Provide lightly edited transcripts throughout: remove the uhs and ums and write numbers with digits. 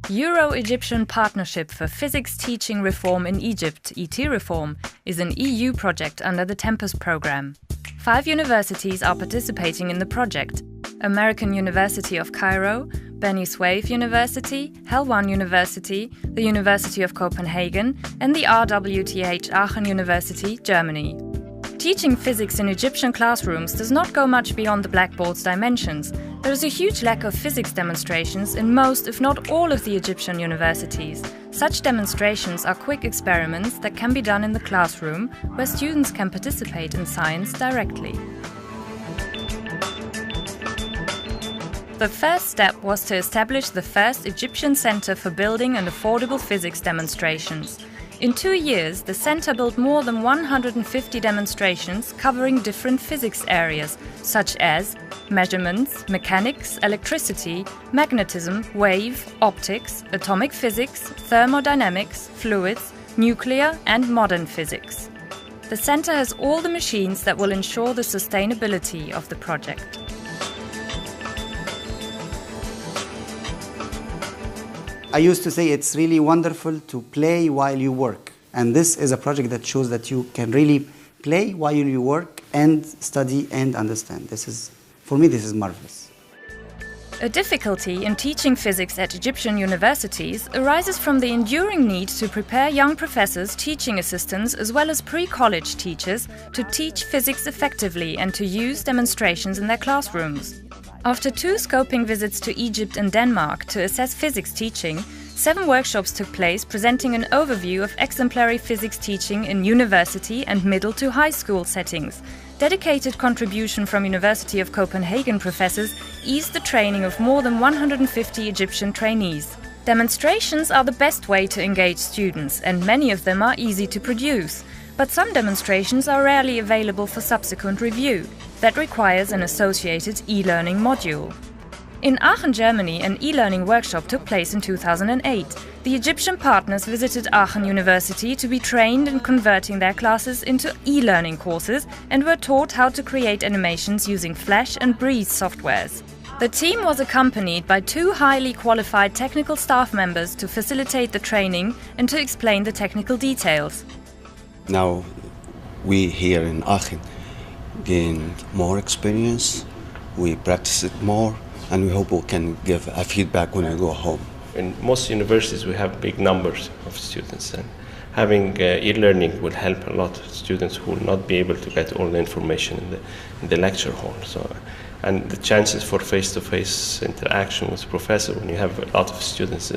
Euro-Egyptian Partnership for Physics Teaching Reform in Egypt, ET Reform, is an EU project under the Tempus program. 5 universities are participating in the project: American University of Cairo, Beni Suef University, Helwan University, the University of Copenhagen, and the RWTH Aachen University, Germany. Teaching physics in Egyptian classrooms does not go much beyond the blackboard's dimensions. There is a huge lack of physics demonstrations in most, if not all, of the Egyptian universities. Such demonstrations are quick experiments that can be done in the classroom, where students can participate in science directly. The first step was to establish the first Egyptian center for building and affordable physics demonstrations. In 2 years, the center built more than 150 demonstrations covering different physics areas, such as measurements, mechanics, electricity, magnetism, wave, optics, atomic physics, thermodynamics, fluids, nuclear, and modern physics. The center has all the machines that will ensure the sustainability of the project. I used to say it's really wonderful to play while you work. And this is a project that shows that you can really play while you work and study and understand. For me, this is marvelous. A difficulty in teaching physics at Egyptian universities arises from the enduring need to prepare young professors, teaching assistants, as well as pre-college teachers to teach physics effectively and to use demonstrations in their classrooms. After 2 scoping visits to Egypt and Denmark to assess physics teaching, 7 workshops took place presenting an overview of exemplary physics teaching in university and middle to high school settings. Dedicated contribution from University of Copenhagen professors eased the training of more than 150 Egyptian trainees. Demonstrations are the best way to engage students, and many of them are easy to produce. But some demonstrations are rarely available for subsequent review. That requires an associated e-learning module. In Aachen, Germany, an e-learning workshop took place in 2008. The Egyptian partners visited Aachen University to be trained in converting their classes into e-learning courses and were taught how to create animations using Flash and Breeze softwares. The team was accompanied by 2 highly qualified technical staff members to facilitate the training and to explain the technical details. Now we here in Aachen gained more experience, we practice it more, and we hope we can give a feedback when we go home. In most universities we have big numbers of students, and having e-learning will help a lot of students who will not be able to get all the information in the lecture hall. And the chances for face-to-face interaction with professor when you have a lot of students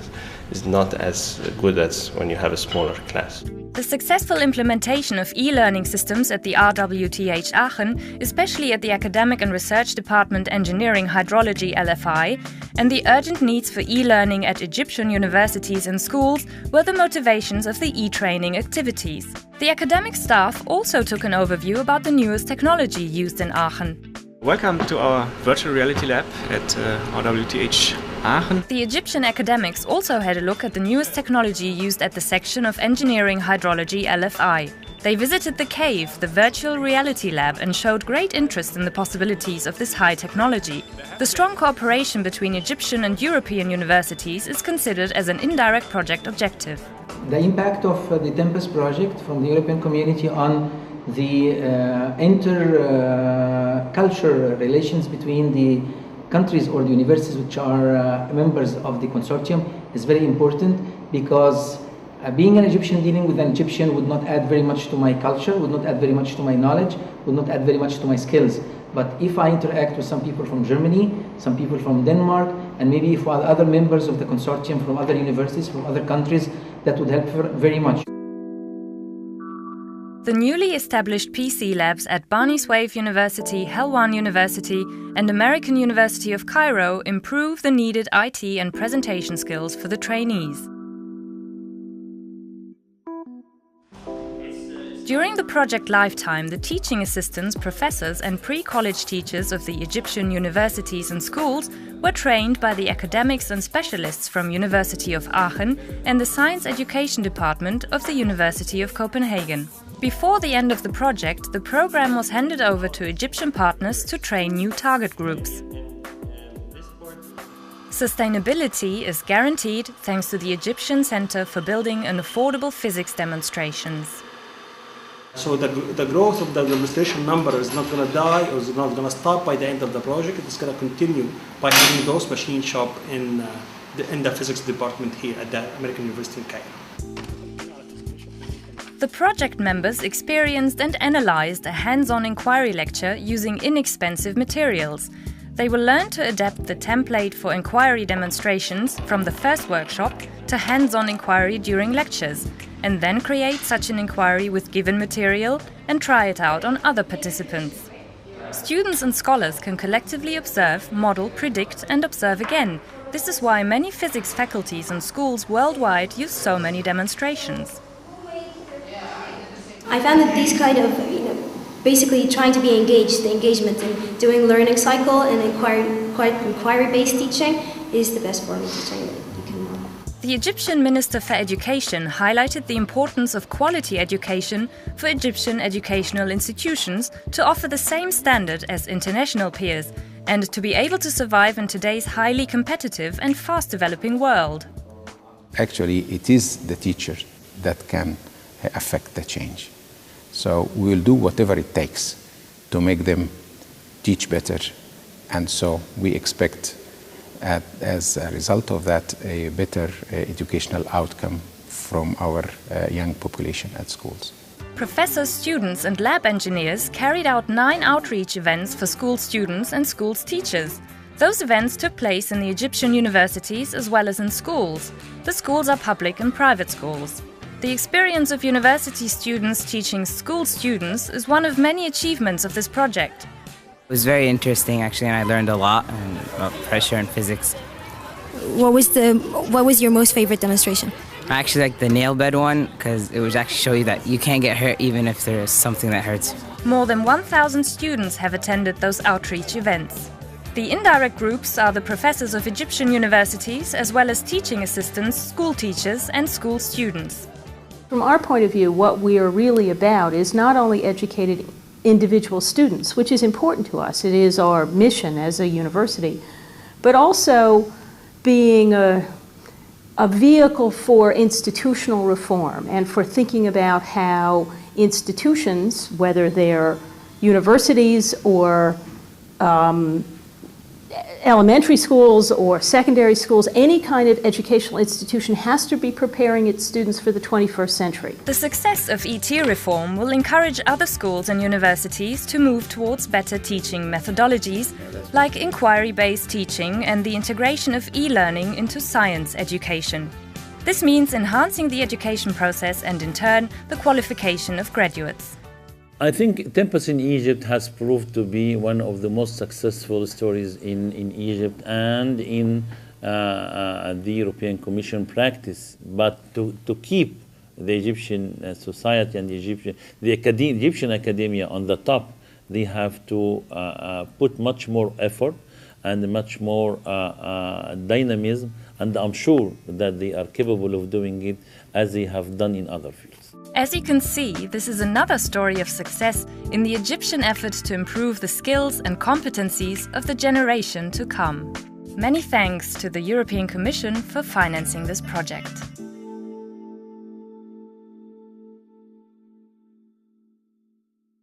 is not as good as when you have a smaller class. The successful implementation of e-learning systems at the RWTH Aachen, especially at the Academic and Research Department Engineering Hydrology LFI, and the urgent needs for e-learning at Egyptian universities and schools were the motivations of the e-training activities. The academic staff also took an overview about the newest technology used in Aachen. Welcome to our virtual reality lab at RWTH Aachen. The Egyptian academics also had a look at the newest technology used at the section of Engineering Hydrology LFI. They visited the cave, the virtual reality lab, and showed great interest in the possibilities of this high technology. The strong cooperation between Egyptian and European universities is considered as an indirect project objective. The impact of the Tempus Project from the European community on the inter-cultural relations between the countries or the universities which are members of the consortium is very important, because being an Egyptian dealing with an Egyptian would not add very much to my culture, would not add very much to my knowledge, would not add very much to my skills. But if I interact with some people from Germany, some people from Denmark, and maybe for other members of the consortium from other universities, from other countries, that would help very much. The newly established PC labs at Beni Suef University, Helwan University, and American University of Cairo improve the needed IT and presentation skills for the trainees. During the project lifetime, the teaching assistants, professors, and pre-college teachers of the Egyptian universities and schools were trained by the academics and specialists from University of Aachen and the Science Education Department of the University of Copenhagen. Before the end of the project, the program was handed over to Egyptian partners to train new target groups. Sustainability is guaranteed thanks to the Egyptian Center for Building and Affordable Physics Demonstrations. So the growth of the demonstration number is not going to die or is not going to stop by the end of the project. It's going to continue by having those machine shop in the physics department here at the American University in Cairo. The project members experienced and analyzed a hands-on inquiry lecture using inexpensive materials. They will learn to adapt the template for inquiry demonstrations from the first workshop to hands-on inquiry during lectures, and then create such an inquiry with given material and try it out on other participants. Students and scholars can collectively observe, model, predict and observe again. This is why many physics faculties and schools worldwide use so many demonstrations. I found that these kind of, basically trying to be engaged, the engagement in doing learning cycle and inquiry-based teaching is the best form of teaching that you can know. The Egyptian Minister for Education highlighted the importance of quality education for Egyptian educational institutions to offer the same standard as international peers and to be able to survive in today's highly competitive and fast-developing world. Actually, it is the teacher that can affect the change. So we will do whatever it takes to make them teach better. And so we expect, as a result of that, a better educational outcome from our young population at schools. Professors, students and lab engineers carried out 9 outreach events for school students and schools teachers. Those events took place in the Egyptian universities as well as in schools. The schools are public and private schools. The experience of university students teaching school students is one of many achievements of this project. It was very interesting actually, and I learned a lot about pressure and physics. What was your most favorite demonstration? I actually like the nail bed one because it would actually show you that you can't get hurt even if there is something that hurts. More than 1,000 students have attended those outreach events. The indirect groups are the professors of Egyptian universities as well as teaching assistants, school teachers and school students. From our point of view, what we are really about is not only educated individual students, which is important to us, it is our mission as a university, but also being a vehicle for institutional reform and for thinking about how institutions, whether they're universities or elementary schools or secondary schools, any kind of educational institution has to be preparing its students for the 21st century. The success of ET reform will encourage other schools and universities to move towards better teaching methodologies, like inquiry-based teaching and the integration of e-learning into science education. This means enhancing the education process and, in turn, the qualification of graduates. I think Tempus in Egypt has proved to be one of the most successful stories in Egypt and in the European Commission practice. But to keep the Egyptian society and the Egyptian academia on the top, they have to put much more effort and much more dynamism, and I'm sure that they are capable of doing it as they have done in other fields. As you can see, this is another story of success in the Egyptian effort to improve the skills and competencies of the generation to come. Many thanks to the European Commission for financing this project.